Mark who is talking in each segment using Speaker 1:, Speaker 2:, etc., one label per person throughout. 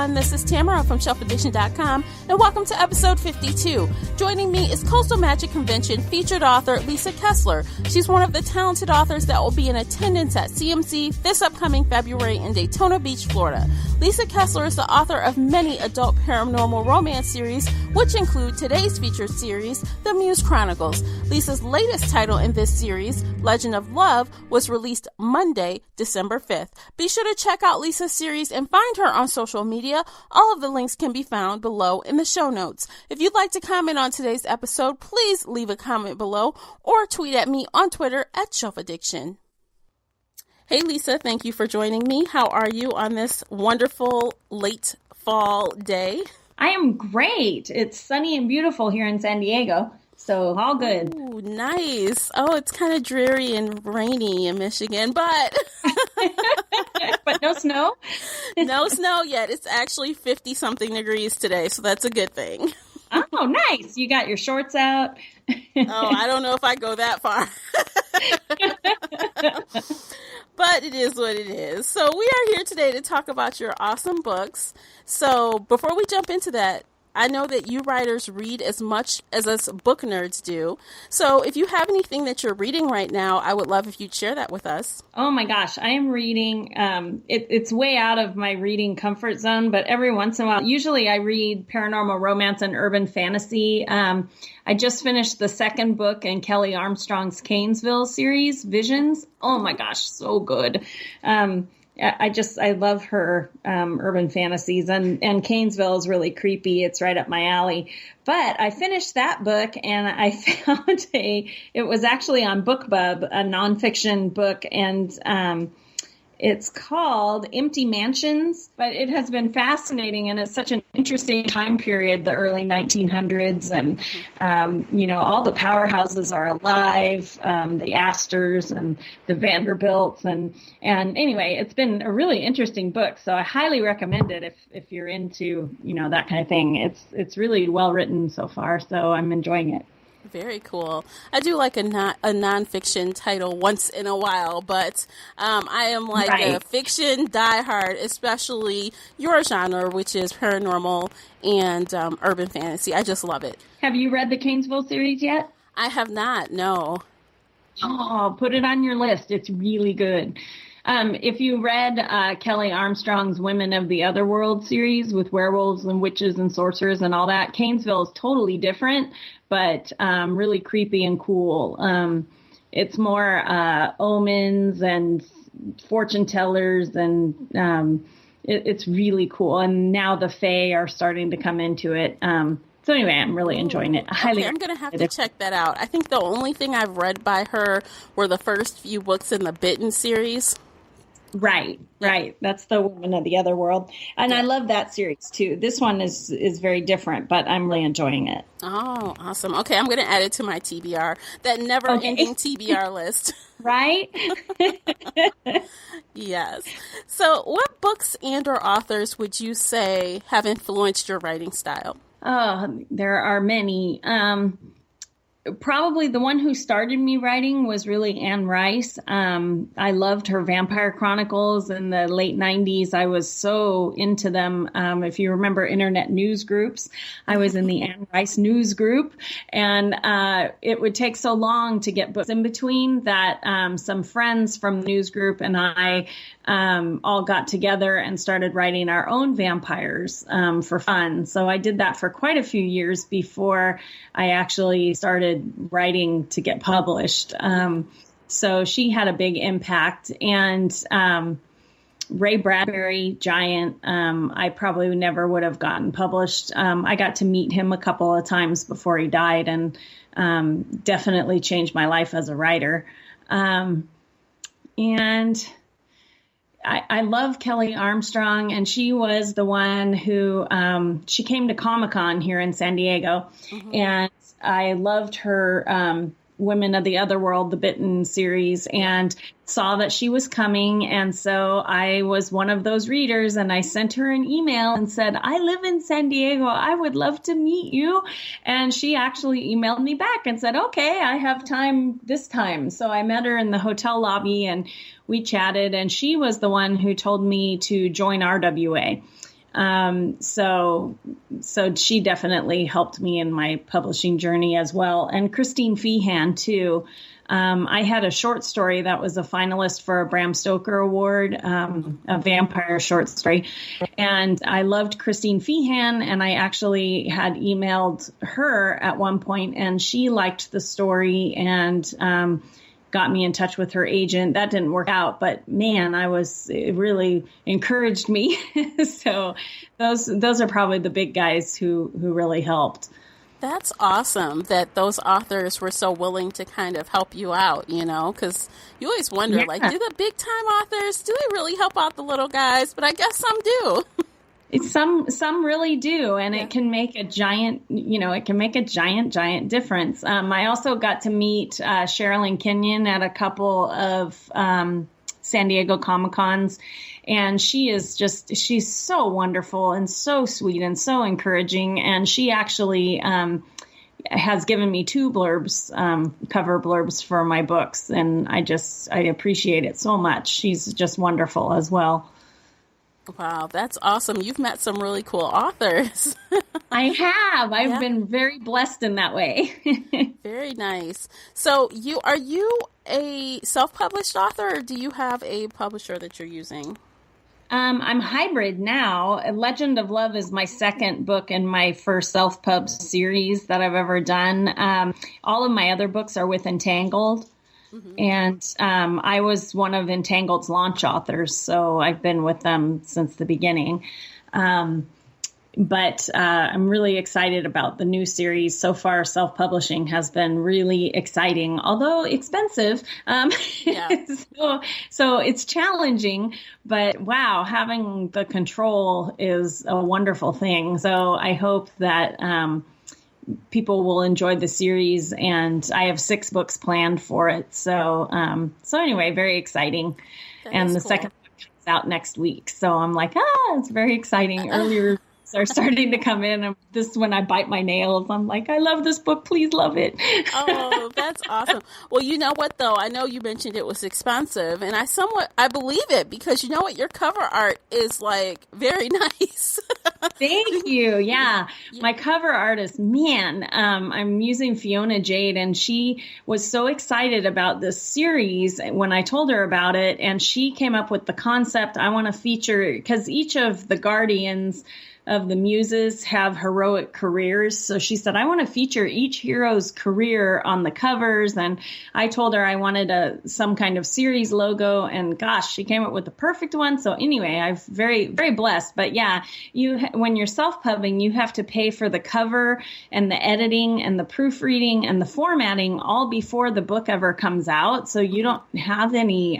Speaker 1: everyone. This is Tamara from Selfpublishing.com, and welcome to episode 52. Joining me is Coastal Magic Convention featured author Lisa Kessler. She's one of the talented authors that will be in attendance at CMC this upcoming February in Daytona Beach, Florida. Lisa Kessler is the author of many adult paranormal romance series, which include today's featured series, The Muse Chronicles. Lisa's latest title in this series, Legend of Love, was released Monday, December 5th. Be sure to check out Lisa's series and find her on social media. All of the links can be found below in the show notes. If you'd like to comment on today's episode, please leave a comment below or tweet at me on Twitter at ShelfAddiction. Hey Lisa, thank you for joining me. How are you on this wonderful late fall day?
Speaker 2: I am great. It's sunny and beautiful here in San Diego, so all good.
Speaker 1: Ooh, nice. Oh, it's kind of dreary and rainy in Michigan, but...
Speaker 2: But no snow?
Speaker 1: No snow yet. It's actually 50-something degrees today, so that's a good thing.
Speaker 2: Oh, nice. You got your shorts out.
Speaker 1: Oh, I don't know if I go that far. But it is what it is. So we are here today to talk about your awesome books. So before we jump into that, I know that you writers read as much as us book nerds do. So if you have anything that you're reading right now, I would love if you'd share that with us.
Speaker 2: Oh my gosh, I am reading, it's way out of my reading comfort zone, but every once in a while, usually I read paranormal romance and urban fantasy. I just finished the second book in Kelly Armstrong's Canesville series, Visions. Oh my gosh, so good. I love her urban fantasies, and Canesville is really creepy. It's right up my alley. But I finished that book, and I found it was actually on BookBub, a nonfiction book, and it's called Empty Mansions, but it has been fascinating, and it's such an interesting time period, the early 1900s, and, all the powerhouses are alive, the Astors and the Vanderbilts, and anyway, it's been a really interesting book, so I highly recommend it if you're into, that kind of thing. It's really well written so far, so I'm enjoying it.
Speaker 1: Very cool. I do like a nonfiction title once in a while, but I am like a fiction diehard, especially your genre, which is paranormal and urban fantasy. I just love it.
Speaker 2: Have you read the Canesville series yet?
Speaker 1: I have not, no.
Speaker 2: Oh, put it on your list. It's really good. If you read Kelly Armstrong's Women of the Otherworld series with werewolves and witches and sorcerers and all that, Canesville is totally different, but really creepy and cool. It's more omens and fortune tellers, and it's really cool. And now the Fae are starting to come into it. So anyway, I'm really enjoying it.
Speaker 1: I'm going to have to check that out. I think the only thing I've read by her were the first few books in the Bitten series.
Speaker 2: Right. That's the Woman of the Otherworld. And I love that series too. This one is very different, but I'm really enjoying it.
Speaker 1: Oh, awesome. Okay, I'm going to add it to my TBR, that never-ending TBR list.
Speaker 2: Right?
Speaker 1: Yes. So what books and or authors would you say have influenced your writing style?
Speaker 2: Oh, there are many. Probably the one who started me writing was really Anne Rice. I loved her Vampire Chronicles in the late 90s. I was so into them. If you remember internet news groups, I was in the Anne Rice news group, and it would take so long to get books in between that some friends from the news group and I all got together and started writing our own vampires for fun. So I did that for quite a few years before I actually started writing to get published. So she had a big impact. And Ray Bradbury, giant, I probably never would have gotten published. I got to meet him a couple of times before he died, and definitely changed my life as a writer. And I love Kelly Armstrong, and she was the one who, she came to Comic-Con here in San Diego, and I loved her Women of the Otherworld, the Bitten series, and saw that she was coming. And so I was one of those readers, and I sent her an email and said, I live in San Diego. I would love to meet you. And she actually emailed me back and said, okay, I have time this time. So I met her in the hotel lobby and we chatted, and she was the one who told me to join RWA. So she definitely helped me in my publishing journey as well. And Christine Feehan too. I had a short story that was a finalist for a Bram Stoker Award, a vampire short story. And I loved Christine Feehan, and I actually had emailed her at one point, and she liked the story and got me in touch with her agent. That didn't work out, but man, it really encouraged me. So those are probably the big guys who really helped.
Speaker 1: That's awesome that those authors were so willing to kind of help you out, because you always wonder, do the big time authors, do they really help out the little guys? But I guess some do.
Speaker 2: Some really do. And it can make a giant difference. I also got to meet Sherilyn Kenyon at a couple of San Diego Comic-Cons. And she's so wonderful and so sweet and so encouraging. And she actually has given me 2 blurbs, cover blurbs for my books. And I appreciate it so much. She's just wonderful as well.
Speaker 1: Wow, that's awesome. You've met some really cool authors.
Speaker 2: I have. I've been very blessed in that way.
Speaker 1: Very nice. So are you a self-published author, or do you have a publisher that you're using?
Speaker 2: I'm hybrid now. Legend of Love is my second book in my first self-pub series that I've ever done. All of my other books are with Entangled. Mm-hmm. And I was one of Entangled's launch authors, so I've been with them since the beginning. But I'm really excited about the new series. So far, self-publishing has been really exciting, although expensive. So it's challenging, but wow, having the control is a wonderful thing. So I hope that people will enjoy the series, and I have 6 books planned for it. So anyway, very exciting. And the second book comes out next week. So I'm like, it's very exciting. Earlier are starting to come in, and this is when I bite my nails. I'm like, I love this book. Please love it.
Speaker 1: Oh, that's awesome. Well, you know what, though? I know you mentioned it was expensive, and I believe it, because you know what? Your cover art is like very nice.
Speaker 2: Thank you. Yeah. My cover artist, I'm using Fiona Jade, and she was so excited about this series when I told her about it, and she came up with the concept. I want to feature, because each of the guardians of the Muses have heroic careers. So she said, I want to feature each hero's career on the covers. And I told her I wanted some kind of series logo, and gosh, she came up with the perfect one. So anyway, I'm very, very blessed. But yeah, when you're self-pubbing, you have to pay for the cover and the editing and the proofreading and the formatting all before the book ever comes out. So you don't have any,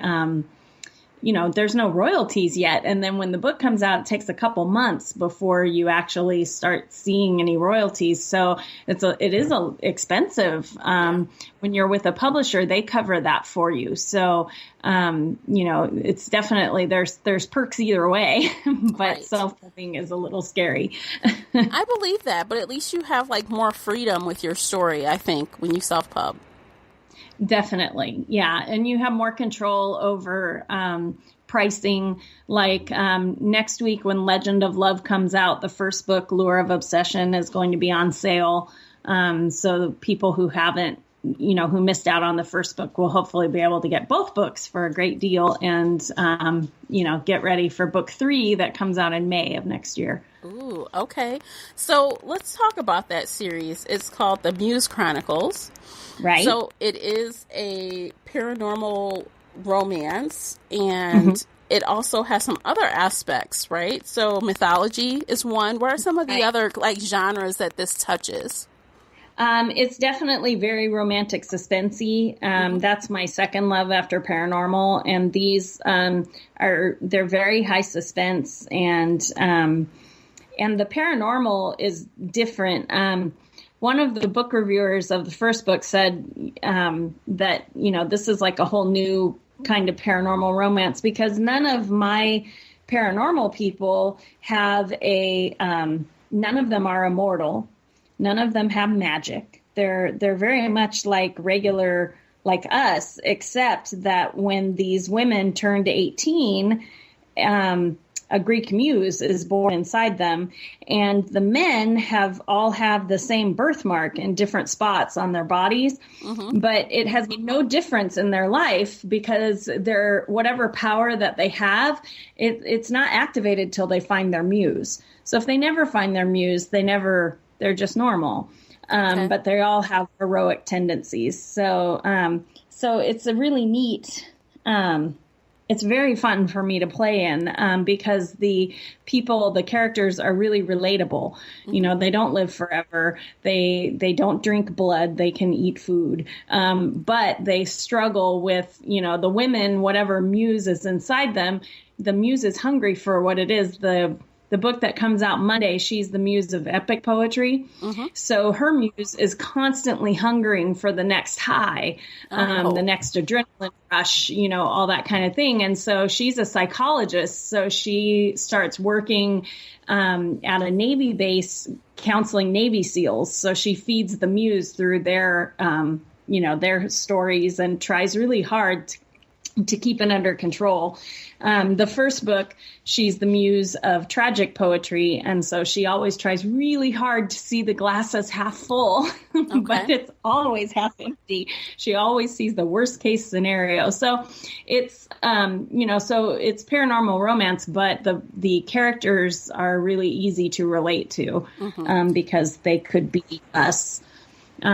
Speaker 2: there's no royalties yet. And then when the book comes out, it takes a couple months before you actually start seeing any royalties. So it is expensive. When you're with a publisher, they cover that for you. So, it's definitely, there's perks either way, but right. Self-pubbing is a little scary.
Speaker 1: I believe that, but at least you have like more freedom with your story, I think, when you self-pub.
Speaker 2: Definitely. Yeah. And you have more control over pricing. Like next week when Legend of Love comes out, the first book, Lure of Obsession, is going to be on sale. So people who who missed out on the first book will hopefully be able to get both books for a great deal and, get ready for book 3 that comes out in May of next year.
Speaker 1: Ooh, okay. So let's talk about that series. It's called the Muse Chronicles.
Speaker 2: Right.
Speaker 1: So it is a paranormal romance, and it also has some other aspects, right? So mythology is one. What are some of the other genres that this touches?
Speaker 2: It's definitely very romantic suspensey. That's my second love after paranormal. And these they're very high suspense, and the paranormal is different. One of the book reviewers of the first book said that, this is like a whole new kind of paranormal romance, because none of my paranormal people have none of them are immortal. None of them have magic. They're very much like regular, like us, except that when these women turned 18, a Greek muse is born inside them. And the men all have the same birthmark in different spots on their bodies, but it has no difference in their life because whatever power that they have, it's not activated till they find their muse. So if they never find their muse, they're just normal. But they all have heroic tendencies. So it's a really neat, it's very fun for me to play in because the characters are really relatable. You know, they don't live forever. They don't drink blood. They can eat food. But they struggle with, you know, the women, whatever muse is inside them, the muse is hungry for what it is. The book that comes out Monday, she's the muse of epic poetry. So her muse is constantly hungering for the next high, the next adrenaline rush, you know, all that kind of thing. And so she's a psychologist. So she starts working at a Navy base counseling Navy SEALs. So she feeds the muse through their stories and tries really hard to keep it under control. The first book, she's the muse of tragic poetry, and so she always tries really hard to see the glass as half full, but it's always half empty. She always sees the worst case scenario. So it's, so it's paranormal romance, but the characters are really easy to relate to because they could be us.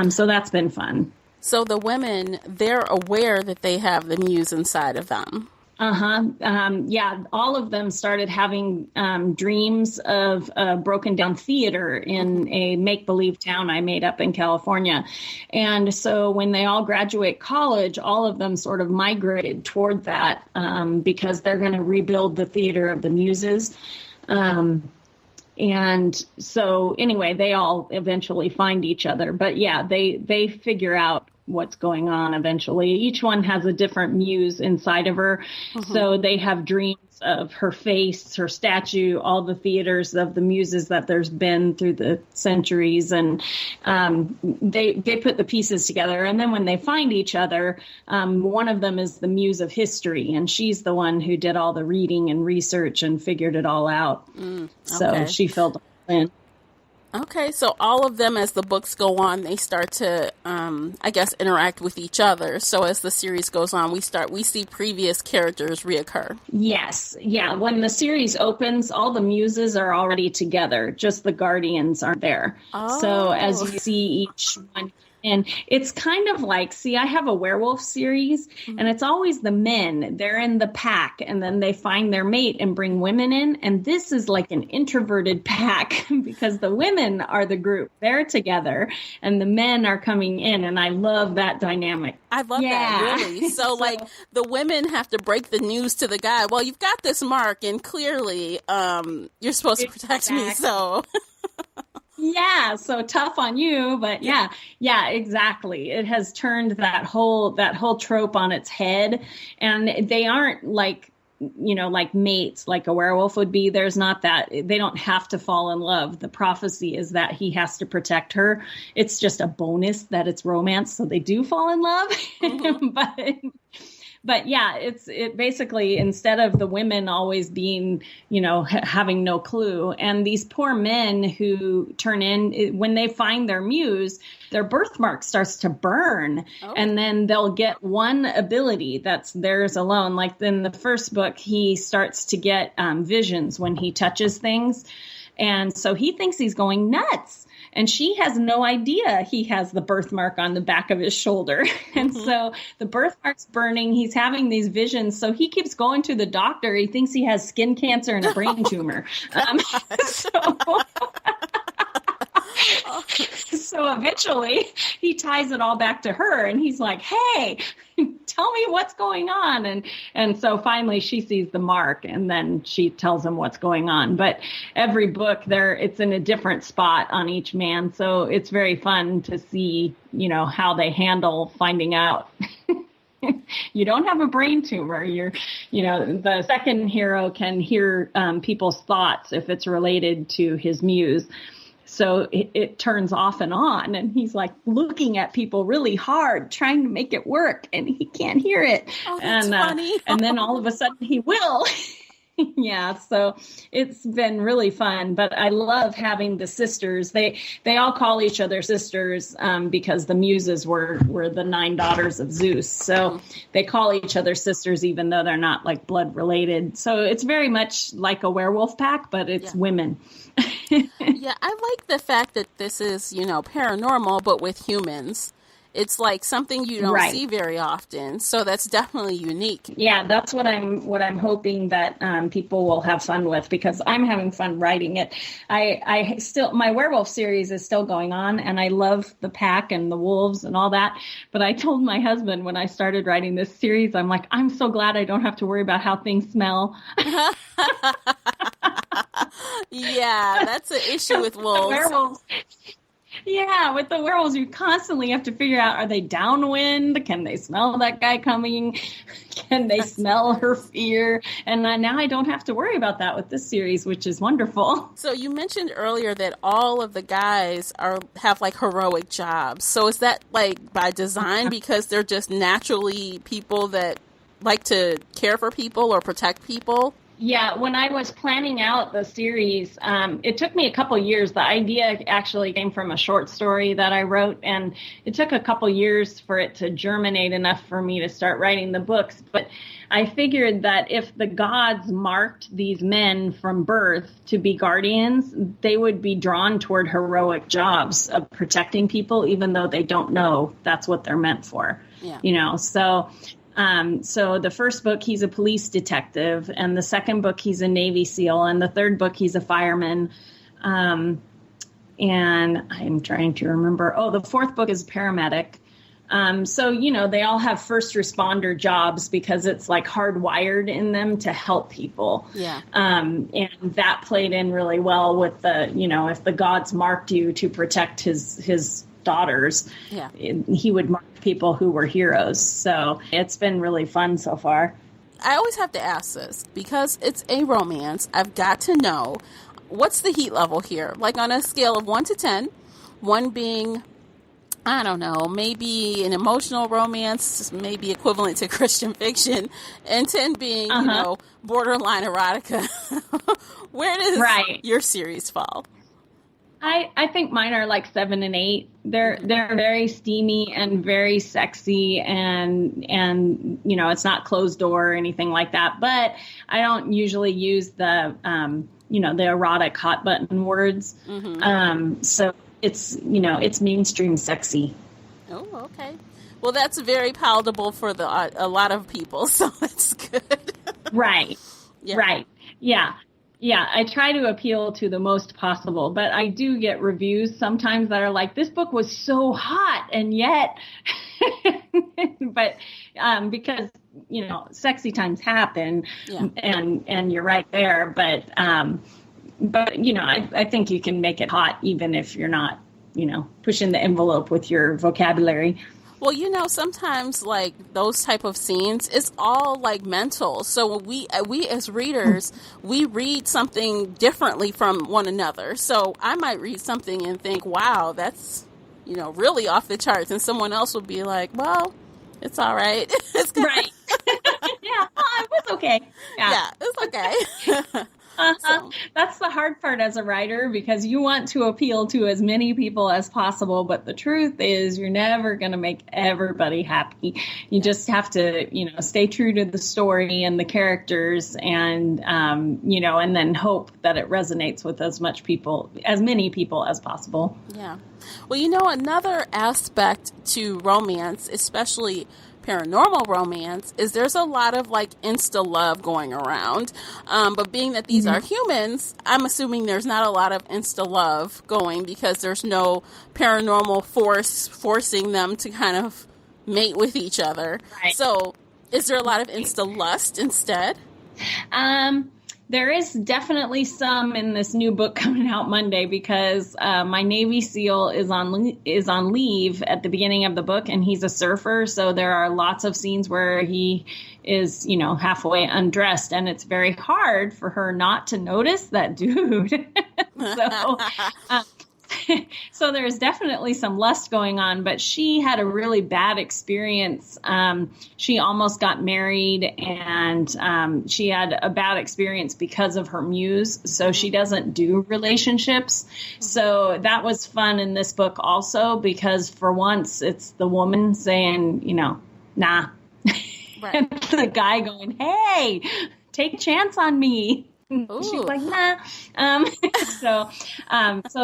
Speaker 2: So that's been fun.
Speaker 1: So the women, they're aware that they have the muse inside of them.
Speaker 2: Yeah, all of them started having dreams of a broken down theater in a make-believe town I made up in California. And so when they all graduate college, all of them sort of migrated toward that because they're going to rebuild the theater of the muses. And so anyway, they all eventually find each other. But yeah, they figure out what's going on eventually. Each one has a different muse inside of her. So they have dreams of her face, her statue, all the theaters of the muses that there's been through the centuries. And they put the pieces together. And then when they find each other, one of them is the muse of history. And she's the one who did all the reading and research and figured it all out. So she filled in.
Speaker 1: Okay, so all of them, as the books go on, they start to, interact with each other. So as the series goes on, we see previous characters reoccur.
Speaker 2: Yes, yeah. When the series opens, all the muses are already together. Just the guardians aren't there. So as you see each one. And it's kind of like, I have a werewolf series, and it's always the men. They're in the pack, and then they find their mate and bring women in. And this is like an introverted pack because the women are the group. They're together, and the men are coming in. And I love that dynamic.
Speaker 1: I love that, really. So, like, the women have to break the news to the guy. Well, you've got this mark, and clearly you're supposed to protect me, so...
Speaker 2: Yeah, so tough on you, but yeah, exactly. It has turned that whole trope on its head, and they aren't like mates like a werewolf would be. There's not that. They don't have to fall in love. The prophecy is that he has to protect her. It's just a bonus that it's romance, so they do fall in love. But yeah, it basically, instead of the women always being, having no clue, and these poor men who turn in, when they find their muse, their birthmark starts to burn, and then they'll get one ability that's theirs alone. Like in the first book, he starts to get visions when he touches things, and so he thinks he's going nuts. And she has no idea he has the birthmark on the back of his shoulder. And so the birthmark's burning. He's having these visions. So he keeps going to the doctor. He thinks he has skin cancer and a brain tumor. So eventually he ties it all back to her, and he's like, hey, tell me what's going on. And so finally she sees the mark, and then she tells him what's going on. But every book it's in a different spot on each man. So it's very fun to see, how they handle finding out. You don't have a brain tumor. The second hero can hear people's thoughts if it's related to his muse. So it turns off and on, and he's like looking at people really hard, trying to make it work, and he can't hear it.
Speaker 1: Oh, that's funny.
Speaker 2: And then all of a sudden he will. Yeah, so it's been really fun, but I love having the sisters. They all call each other sisters because the Muses were the 9 daughters of Zeus. So they call each other sisters even though they're not like blood related. So it's very much like a werewolf pack, but it's women.
Speaker 1: Yeah, I like the fact that this is, paranormal, but with humans. It's like something you don't see very often, so that's definitely unique.
Speaker 2: Yeah, that's what I'm hoping that people will have fun with, because I'm having fun writing it. I still, my werewolf series is still going on, and I love the pack and the wolves and all that. But I told my husband when I started writing this series, I'm like, I'm so glad I don't have to worry about how things smell.
Speaker 1: Yeah, that's an issue with wolves.
Speaker 2: Werewolves. Yeah, with the werewolves, you constantly have to figure out, are they downwind? Can they smell that guy coming? Can they smell her fear? And now I don't have to worry about that with this series, which is wonderful.
Speaker 1: So you mentioned earlier that all of the guys have like heroic jobs. So is that like by design because they're just naturally people that like to care for people or protect people?
Speaker 2: Yeah, when I was planning out the series, it took me a couple years. The idea actually came from a short story that I wrote, and it took a couple years for it to germinate enough for me to start writing the books. But I figured that if the gods marked these men from birth to be guardians, they would be drawn toward heroic jobs of protecting people, even though they don't know that's what they're meant for. Yeah. So the first book, he's a police detective, and the second book, he's a Navy SEAL, and the third book, he's a fireman. And I'm trying to remember. Oh, the fourth book is paramedic. So, they all have first responder jobs because it's like hardwired in them to help people.
Speaker 1: Yeah.
Speaker 2: And that played in really well with the, if the gods marked you to protect his daughters, he would mark people who were heroes. So it's been really fun so far.
Speaker 1: I always have to ask this because it's a romance. I've got to know, what's the heat level here? Like on a scale of 1 to 10, 1 being, I don't know, maybe an emotional romance, maybe equivalent to Christian fiction, and 10 being, borderline erotica. Where does your series fall?
Speaker 2: I think mine are like 7 and 8. They're very steamy and very sexy, and it's not closed door or anything like that. But I don't usually use the the erotic hot button words. So it's mainstream sexy.
Speaker 1: Oh, okay. Well, that's very palatable for a lot of people, so that's good.
Speaker 2: Right. Yeah. Right. Yeah. Yeah, I try to appeal to the most possible, but I do get reviews sometimes that are like, this book was so hot, and yet, but because, sexy times happen, and you're right there, but I think you can make it hot even if you're not, pushing the envelope with your vocabulary.
Speaker 1: Well, sometimes like those type of scenes, it's all like mental. So we as readers, we read something differently from one another. So I might read something and think, wow, that's, really off the charts. And someone else will be like, well, it's all right. It's
Speaker 2: right. Yeah, it was okay.
Speaker 1: Yeah, it's okay. So.
Speaker 2: That's the hard part as a writer, because you want to appeal to as many people as possible. But the truth is you're never going to make everybody happy. You just have to, stay true to the story and the characters and, and then hope that it resonates with as many people as possible.
Speaker 1: Yeah. Well, another aspect to romance, especially paranormal romance, is there's a lot of like insta love going around, but being that these are humans, I'm assuming there's not a lot of insta love going because there's no paranormal force forcing them to kind of mate with each other. Right. So is there a lot of insta lust instead?
Speaker 2: There is definitely some in this new book coming out Monday, because my Navy SEAL is on leave at the beginning of the book, and he's a surfer. So there are lots of scenes where he is, halfway undressed, and it's very hard for her not to notice that dude. so there's definitely some lust going on, but she had a really bad experience. She almost got married, and she had a bad experience because of her muse. So she doesn't do relationships. So that was fun in this book also, because for once it's the woman saying, nah.
Speaker 1: Right.
Speaker 2: And the guy going, hey, take a chance on me.
Speaker 1: Ooh.
Speaker 2: She's like, nah. So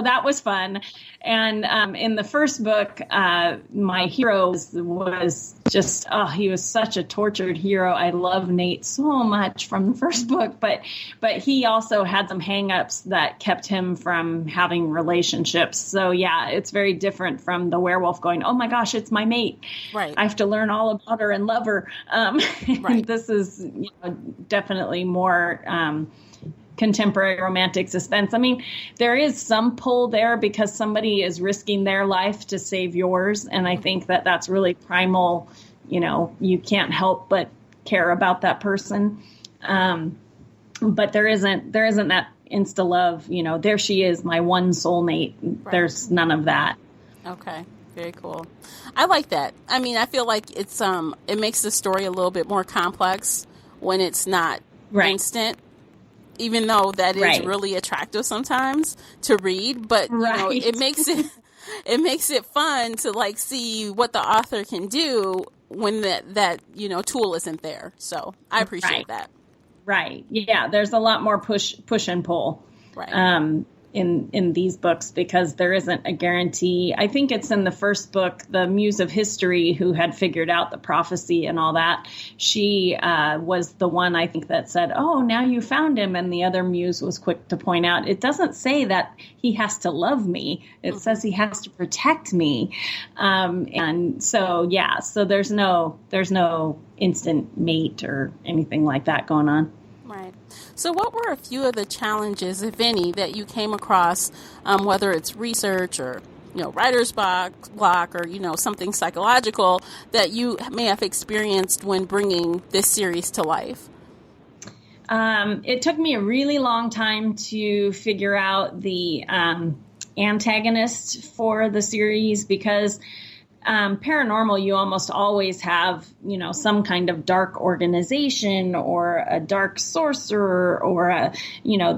Speaker 2: that was fun. And in the first book, my hero was just, he was such a tortured hero. I love Nate so much from the first book, but he also had some hangups that kept him from having relationships. So yeah, it's very different from the werewolf going, oh my gosh, it's my mate.
Speaker 1: Right.
Speaker 2: I have to learn all about her and love her.
Speaker 1: Right.
Speaker 2: This is definitely more contemporary romantic suspense. I mean, there is some pull there because somebody is risking their life to save yours. And I think that that's really primal. You can't help but care about that person. But there isn't that insta love, there she is, my one soulmate. Right. There's none of that.
Speaker 1: Okay. Very cool. I like that. I mean, I feel like it's, it makes the story a little bit more complex when it's not instant. Even though that is really attractive sometimes to read, but it makes it fun to like see what the author can do when that tool isn't there. So I appreciate that. Right.
Speaker 2: Yeah. There's a lot more push and pull.
Speaker 1: Right.
Speaker 2: In these books, because there isn't a guarantee. I think it's in the first book, the Muse of History, who had figured out the prophecy and all that. She was the one, I think, that said, oh, now you found him. And the other Muse was quick to point out, it doesn't say that he has to love me. It says he has to protect me. And so, yeah, so there's no instant mate or anything like that going on.
Speaker 1: Right. So what were a few of the challenges, if any, that you came across, whether it's research or, writer's block or, something psychological that you may have experienced when bringing this series to life?
Speaker 2: It took me a really long time to figure out the antagonist for the series, because paranormal, you almost always have, some kind of dark organization or a dark sorcerer or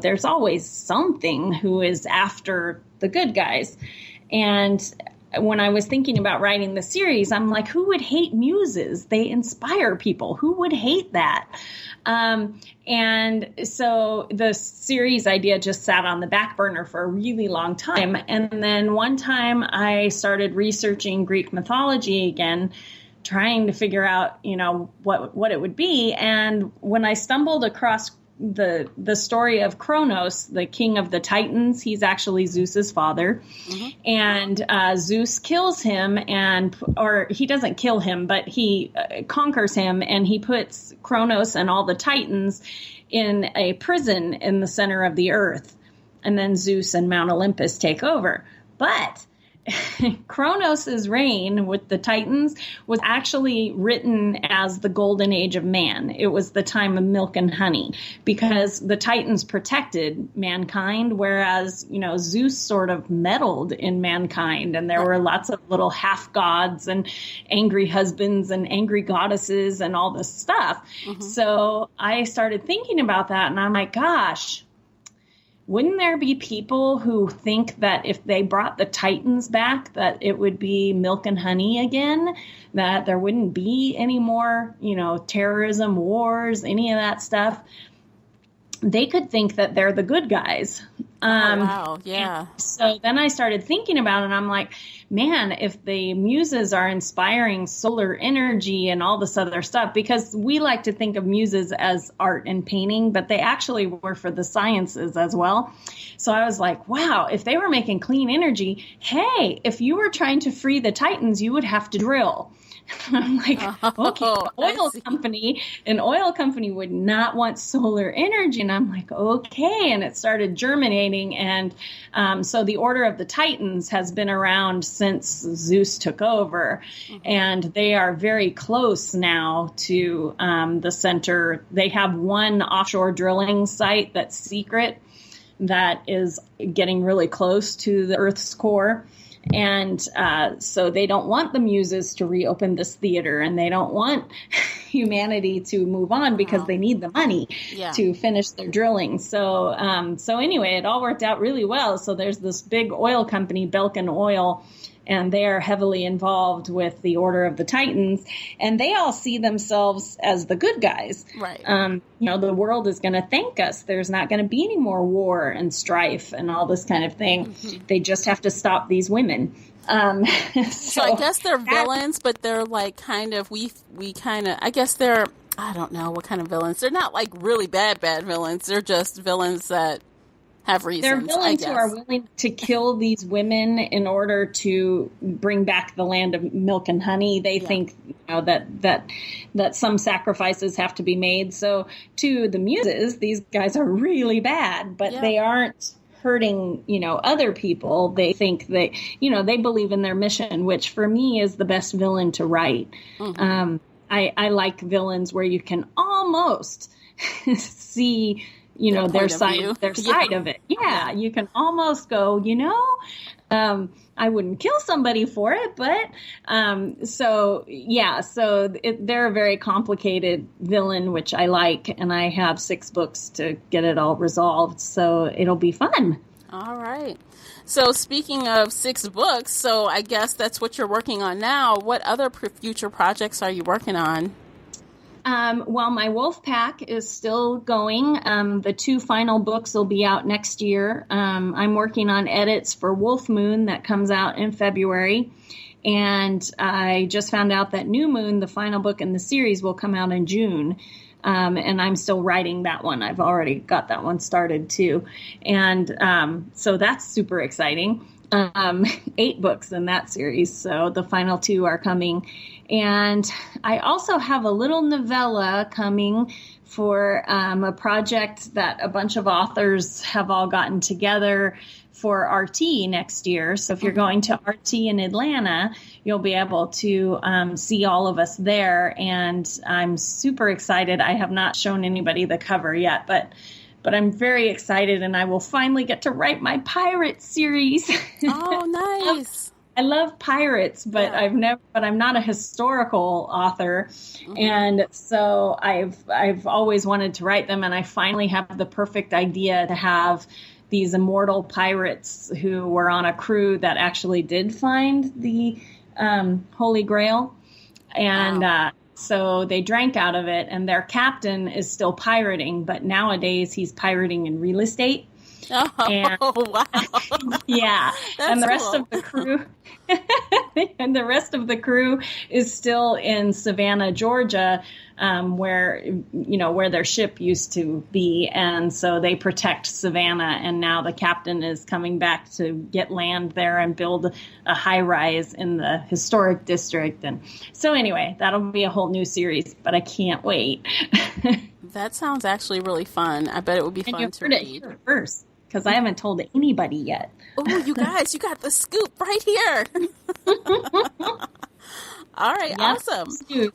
Speaker 2: there's always something who is after the good guys. And when I was thinking about writing the series, I'm like, who would hate muses? They inspire people. Who would hate that? And so the series idea just sat on the back burner for a really long time. And then one time I started researching Greek mythology again, trying to figure out, what it would be. And when I stumbled across the story of Kronos, the king of the Titans, he's actually Zeus's father. Mm-hmm. And Zeus kills him, or he doesn't kill him, but he conquers him, and he puts Kronos and all the Titans in a prison in the center of the earth. And then Zeus and Mount Olympus take over. But Kronos' reign with the Titans was actually written as the golden age of man. It was the time of milk and honey, because the Titans protected mankind, whereas, Zeus sort of meddled in mankind, and there were lots of little half gods and angry husbands and angry goddesses and all this stuff. Mm-hmm. So I started thinking about that, and I'm like, gosh, wouldn't there be people who think that if they brought the Titans back, that it would be milk and honey again, that there wouldn't be any more, terrorism, wars, any of that stuff? They could think that they're the good guys.
Speaker 1: Wow, yeah.
Speaker 2: So then I started thinking about it, and I'm like, man, if the muses are inspiring solar energy and all this other stuff, because we like to think of muses as art and painting, but they actually were for the sciences as well. So I was like, wow, if they were making clean energy, hey, if you were trying to free the Titans, you would have to drill. I'm like, okay, an oil company would not want solar energy. And I'm like, okay. And it started germinating. And so the Order of the Titans has been around since Zeus took over. Mm-hmm. And they are very close now to the center. They have one offshore drilling site that's secret. that is getting really close to the Earth's core. And so they don't want the Muses to reopen this theater, and they don't want humanity to move on because they need the money to finish their drilling. So anyway, it all worked out really well. So there's this big oil company, Belkin Oil, and they are heavily involved with the Order of the Titans, and they all see themselves as the good guys.
Speaker 1: Right.
Speaker 2: The world is going to thank us. There's not going to be any more war and strife and all this kind of thing. Mm-hmm. They just have to stop these women.
Speaker 1: So I guess they're villains, but they're like kind of, I guess they're, I don't know what kind of villains. They're not like really bad villains. They're just villains that have reasons.
Speaker 2: They're villains who are willing to kill these women in order to bring back the land of milk and honey. They think that some sacrifices have to be made. So to the Muses, these guys are really bad, but they aren't hurting, other people. They think that, they believe in their mission, which for me is the best villain to write. Mm-hmm. I like villains where you can almost see their side of it. Yeah, you can almost go, I wouldn't kill somebody for it, but they're a very complicated villain, which I like, and I have 6 books to get it all resolved, so it'll be fun.
Speaker 1: All right. So speaking of 6 books, so I guess that's what you're working on now. What other future projects are you working on?
Speaker 2: Well, my Wolf Pack is still going. The 2 final books will be out next year. I'm working on edits for Wolf Moon that comes out in February. And I just found out that New Moon, the final book in the series, will come out in June. And I'm still writing that one. I've already got that one started too. And so that's super exciting. 8 books in that series, so the final 2 are coming. And I also have a little novella coming for a project that a bunch of authors have all gotten together for RT next year. So if you're going to RT in Atlanta, you'll be able to see all of us there. And I'm super excited. I have not shown anybody the cover yet, but I'm very excited, and I will finally get to write my pirate series.
Speaker 1: Oh, nice.
Speaker 2: I love pirates, but I'm not a historical author. Mm-hmm. And so I've always wanted to write them, and I finally have the perfect idea to have these immortal pirates who were on a crew that actually did find the Holy Grail. And so they drank out of it, and their captain is still pirating, but nowadays he's pirating in real estate.
Speaker 1: Oh, wow.
Speaker 2: Yeah.
Speaker 1: That's
Speaker 2: and the
Speaker 1: cool.
Speaker 2: rest of the crew is still in Savannah, Georgia, where their ship used to be. And so they protect Savannah. And now the captain is coming back to get land there and build a high rise in the historic district. And so anyway, that'll be a whole new series, but I can't wait.
Speaker 1: That sounds actually really fun. I bet it would be fun to read.
Speaker 2: It here first, because I haven't told anybody yet.
Speaker 1: Oh, you guys, you got the scoop right here. All right, awesome.
Speaker 2: Scoop.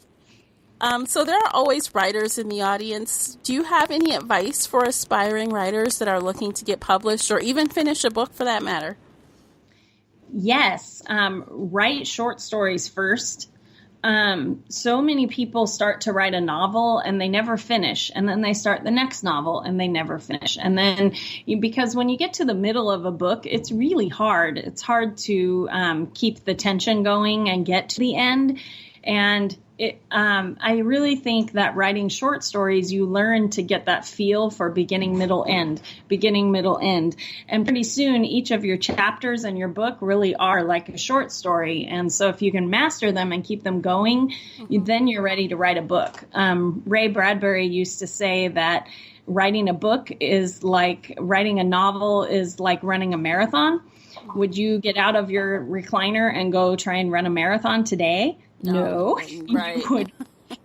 Speaker 1: So there are always writers in the audience. Do you have any advice for aspiring writers that are looking to get published or even finish a book for that matter?
Speaker 2: Yes. Write short stories first. So many people start to write a novel and they never finish. And then they start the next novel and they never finish. And then because when you get to the middle of a book, it's really hard. It's hard to keep the tension going and get to the end. And I really think that writing short stories, you learn to get that feel for beginning, middle, end. And pretty soon, each of your chapters in your book really are like a short story. And so if you can master them and keep them going, then you're ready to write a book. Ray Bradbury used to say that writing a book is like writing a novel is like running a marathon. Would you get out of your recliner and go try and run a marathon today? No.
Speaker 1: Right.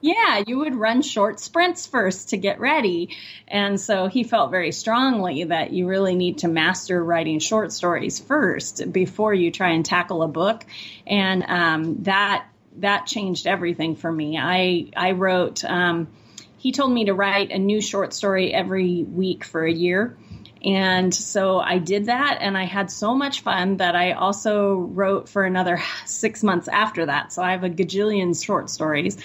Speaker 2: You would run short sprints first to get ready. And so he felt very strongly that you really need to master writing short stories first before you try and tackle a book. And that changed everything for me. I wrote, he told me to write a new short story every week for a year. And so I did that, and I had so much fun that I also wrote for another 6 months after that. So I have a gajillion short stories.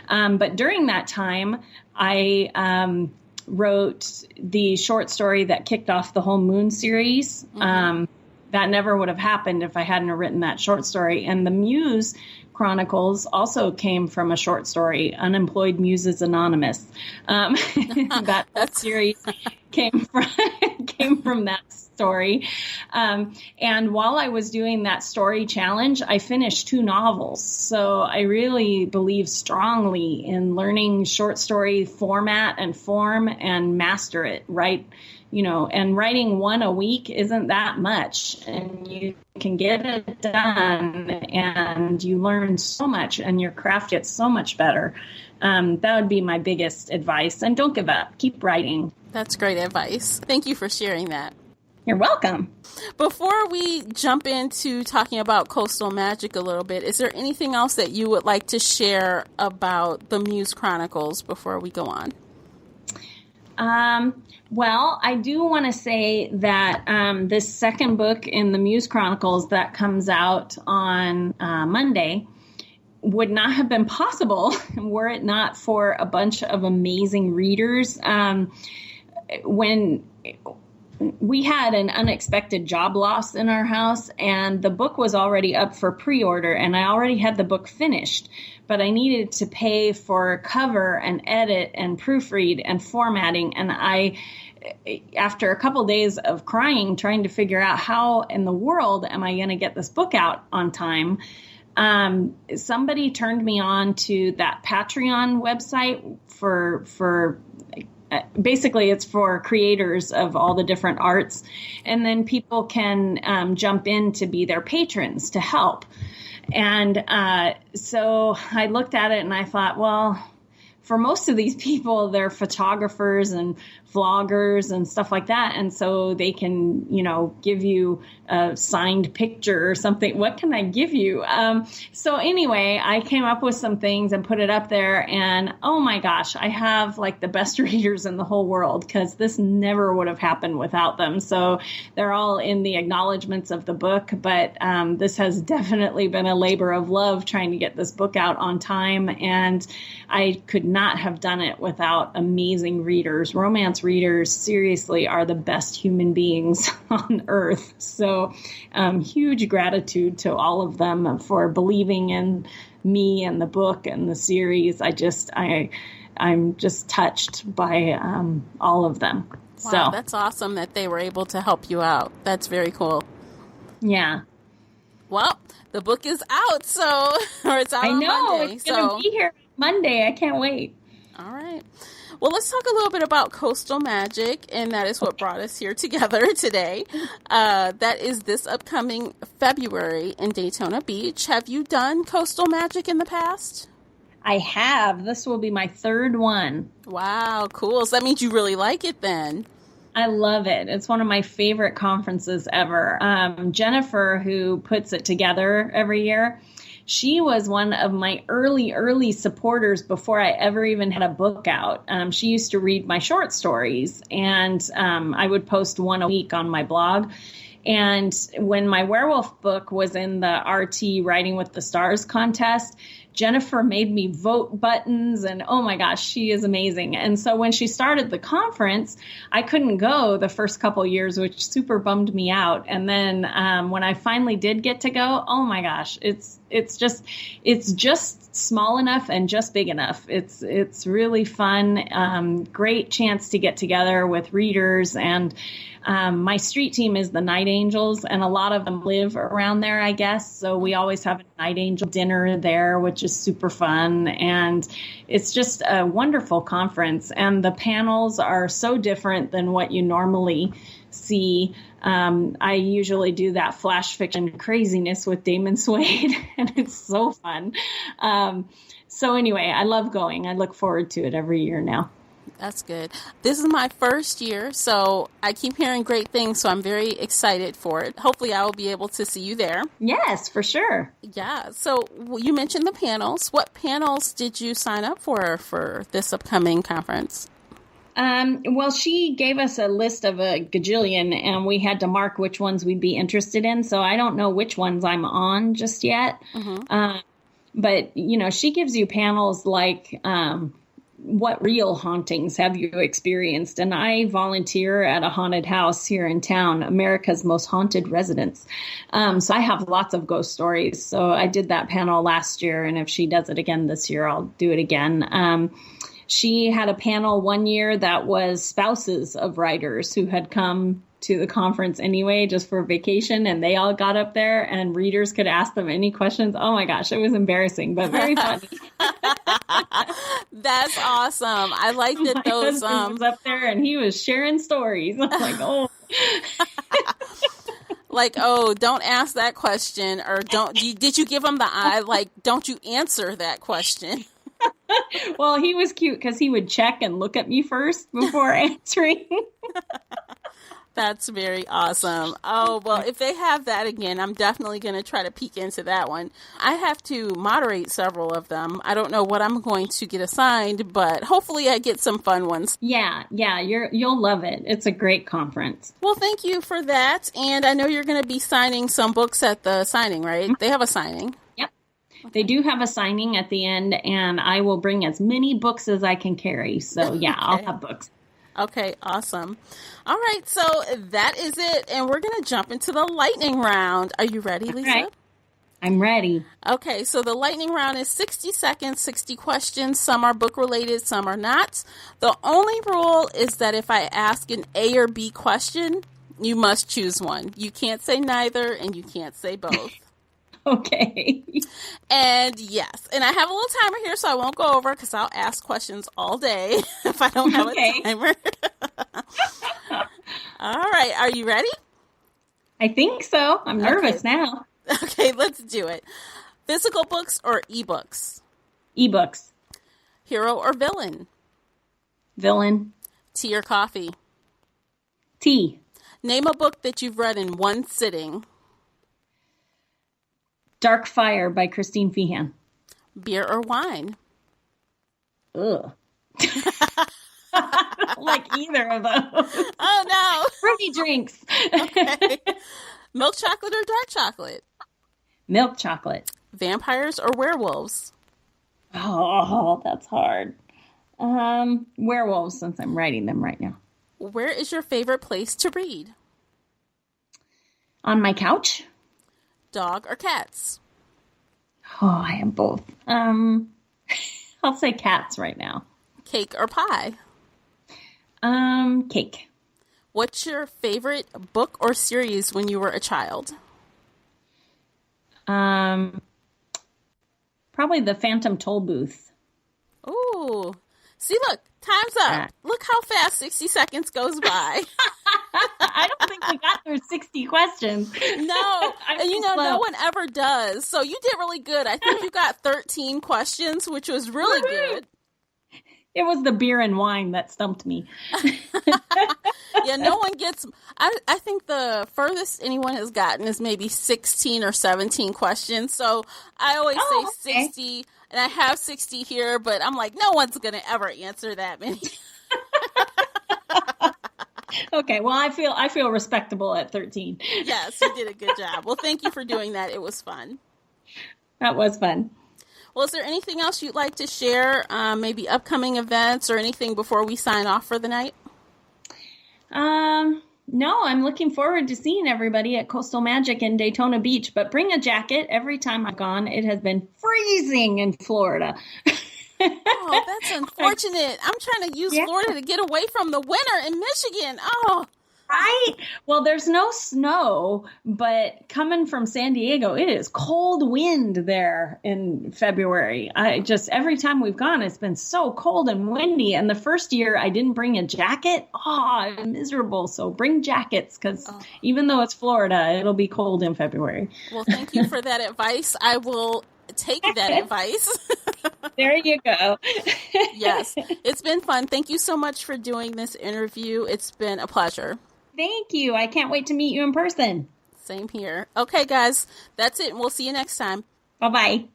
Speaker 2: But during that time, I wrote the short story that kicked off the whole Moon series. Mm-hmm. That never would have happened if I hadn't written that short story. And the Muse Chronicles also came from a short story, Unemployed Muses Anonymous. That series came from that story. And while I was doing that story challenge, I finished 2 novels. So I really believe strongly in learning short story format and form and master it, right? And writing 1 a week isn't that much, and you can get it done, and you learn so much, and your craft gets so much better. That would be my biggest advice. And don't give up. Keep writing.
Speaker 1: That's great advice. Thank you for sharing that.
Speaker 2: You're welcome.
Speaker 1: Before we jump into talking about Coastal Magic a little bit, is there anything else that you would like to share about the Muse Chronicles before we go on?
Speaker 2: Well, I do want to say that this second book in the Muse Chronicles that comes out on Monday would not have been possible were it not for a bunch of amazing readers. When we had an unexpected job loss in our house, and the book was already up for pre-order, and I already had the book finished, but I needed to pay for cover and edit and proofread and formatting. And after a couple days of crying, trying to figure out how in the world am I going to get this book out on time, somebody turned me on to that Patreon website for basically, it's for creators of all the different arts, and then people can jump in to be their patrons to help. And so I looked at it and I thought, well, for most of these people, they're photographers and vloggers and stuff like that. And so they can, give you a signed picture or something. What can I give you? So anyway, I came up with some things and put it up there. And oh my gosh, I have like the best readers in the whole world, because this never would have happened without them. So they're all in the acknowledgments of the book. But this has definitely been a labor of love trying to get this book out on time. And I could not have done it without amazing readers. Romance readers seriously are the best human beings on earth. So huge gratitude to all of them for believing in me and the book and the series. I'm just touched by all of them.
Speaker 1: Wow,
Speaker 2: so
Speaker 1: that's awesome that they were able to help you out. That's very cool.
Speaker 2: Yeah.
Speaker 1: Well, the book is out, or it's out on Monday.
Speaker 2: It's going to be here Monday. I can't wait.
Speaker 1: All right. Well, let's talk a little bit about Coastal Magic, and that is what brought us here together today. That is this upcoming February in Daytona Beach. Have you done Coastal Magic in the past?
Speaker 2: I have. This will be my 3rd one.
Speaker 1: Wow, cool. So that means you really like it then.
Speaker 2: I love it. It's one of my favorite conferences ever. Jennifer, who puts it together every year, she was one of my early supporters before I ever even had a book out. She used to read my short stories, and I would post 1 a week on my blog. And when my werewolf book was in the RT Writing with the Stars contest, Jennifer made me vote buttons, and oh my gosh, she is amazing. And so when she started the conference, I couldn't go the first couple years, which super bummed me out. And then when I finally did get to go, oh my gosh, it's just small enough and just big enough. It's really fun. Great chance to get together with readers. And my street team is the Night Angels, and a lot of them live around there, I guess. So we always have a Night Angel dinner there, which is super fun. And it's just a wonderful conference. And the panels are so different than what you normally see. I usually do that flash fiction craziness with Damon Suede, and it's so fun. So anyway, I love going. I look forward to it every year now.
Speaker 1: That's good. This is my first year, so I keep hearing great things, so I'm very excited for it. Hopefully I will be able to see you there.
Speaker 2: Yes, for sure.
Speaker 1: Yeah. So you mentioned the panels. What panels did you sign up for this upcoming conference?
Speaker 2: Well, she gave us a list of a gajillion, and we had to mark which ones we'd be interested in. So I don't know which ones I'm on just yet. But, she gives you panels like what real hauntings have you experienced? And I volunteer at a haunted house here in town, America's Most Haunted Residence. So I have lots of ghost stories. So I did that panel last year, and if she does it again this year, I'll do it again. She had a panel one year that was spouses of writers who had come to the conference anyway, just for vacation, and they all got up there and readers could ask them any questions. Oh my gosh, it was embarrassing, but very funny.
Speaker 1: That's awesome. I like that those
Speaker 2: was up there and he was sharing stories. I'm like, oh.
Speaker 1: Like, oh, don't ask that question, or did you give him the eye? Like, don't you answer that question?
Speaker 2: Well, he was cute because he would check and look at me first before answering.
Speaker 1: That's very awesome. Oh, well, if they have that again, I'm definitely going to try to peek into that one. I have to moderate several of them. I don't know what I'm going to get assigned, but hopefully I get some fun ones.
Speaker 2: Yeah, you'll love it. It's a great conference.
Speaker 1: Well, thank you for that. And I know you're going to be signing some books at the signing, right? They have a signing.
Speaker 2: Yep. They do have a signing at the end, and I will bring as many books as I can carry. So, yeah, okay. I'll have books.
Speaker 1: Okay, awesome. All right, so that is it, and we're going to jump into the lightning round. Are you ready, Lisa?
Speaker 2: Right. I'm ready.
Speaker 1: Okay, so the lightning round is 60 seconds, 60 questions. Some are book-related, some are not. The only rule is that if I ask an A or B question, you must choose one. You can't say neither, and you can't say both.
Speaker 2: Okay.
Speaker 1: And yes, and I have a little timer here, so I won't go over because I'll ask questions all day if I don't have a timer. All right, are you ready?
Speaker 2: I think so. I'm nervous now.
Speaker 1: Okay, let's do it. Physical books or ebooks?
Speaker 2: Ebooks.
Speaker 1: Hero or villain?
Speaker 2: Villain.
Speaker 1: Tea or coffee?
Speaker 2: Tea.
Speaker 1: Name a book that you've read in one sitting.
Speaker 2: Dark Fire by Christine Feehan.
Speaker 1: Beer or wine?
Speaker 2: Ugh. I don't like either of those.
Speaker 1: Oh, no.
Speaker 2: Fruity drinks.
Speaker 1: Okay. Milk chocolate or dark chocolate?
Speaker 2: Milk chocolate.
Speaker 1: Vampires or werewolves?
Speaker 2: Oh, that's hard. Werewolves, since I'm writing them right now.
Speaker 1: Where is your favorite place to read?
Speaker 2: On my couch.
Speaker 1: Dog or cats?
Speaker 2: Oh, I am both. I'll say cats right now.
Speaker 1: Cake or pie?
Speaker 2: Cake.
Speaker 1: What's your favorite book or series when you were a child?
Speaker 2: Probably the Phantom Toll Booth.
Speaker 1: Ooh. See, look, time's up. Look how fast 60 seconds goes by.
Speaker 2: I don't think we got through 60 questions.
Speaker 1: No, and no one ever does. So you did really good. I think you got 13 questions, which was really good.
Speaker 2: It was the beer and wine that stumped me.
Speaker 1: Yeah, no one gets... I think the furthest anyone has gotten is maybe 16 or 17 questions. So I always say 60, and I have 60 here, but I'm like, no one's going to ever answer that many.
Speaker 2: Okay, well, I feel respectable at 13.
Speaker 1: Yes, you did a good job. Well, thank you for doing that. It was fun.
Speaker 2: That was fun.
Speaker 1: Well, is there anything else you'd like to share? Maybe upcoming events or anything before we sign off for the night?
Speaker 2: No, I'm looking forward to seeing everybody at Coastal Magic in Daytona Beach, but bring a jacket. Every time I've gone, it has been freezing in Florida.
Speaker 1: Oh, that's unfortunate. I'm trying to use Florida to get away from the winter in Michigan. Oh,
Speaker 2: right. Well, there's no snow, but coming from San Diego, it is cold wind there in February. Every time we've gone, it's been so cold and windy. And the first year I didn't bring a jacket. Oh, I'm miserable. So bring jackets because even though it's Florida, it'll be cold in February.
Speaker 1: Well, thank you for that advice. I will take that advice.
Speaker 2: There you go.
Speaker 1: Yes, it's been fun. Thank you so much for doing this interview. It's been a pleasure.
Speaker 2: Thank you. I can't wait to meet you in person.
Speaker 1: Same here. Okay, guys, that's it. We'll see you next time.
Speaker 2: Bye-bye.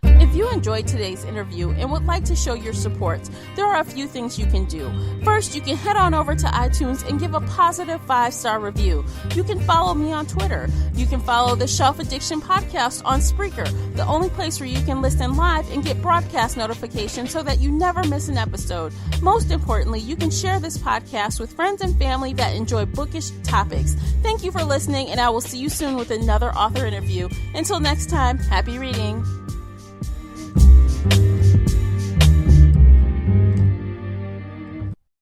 Speaker 1: If If you enjoyed today's interview and would like to show your support, there are a few things you can do. First, you can head on over to iTunes and give a positive 5-star review. You can follow me on Twitter. You can follow the Shelf Addiction Podcast on Spreaker, the only place where you can listen live and get broadcast notifications so that you never miss an episode. Most importantly, you can share this podcast with friends and family that enjoy bookish topics. Thank you for listening, and I will see you soon with another author interview. Until next time, happy reading.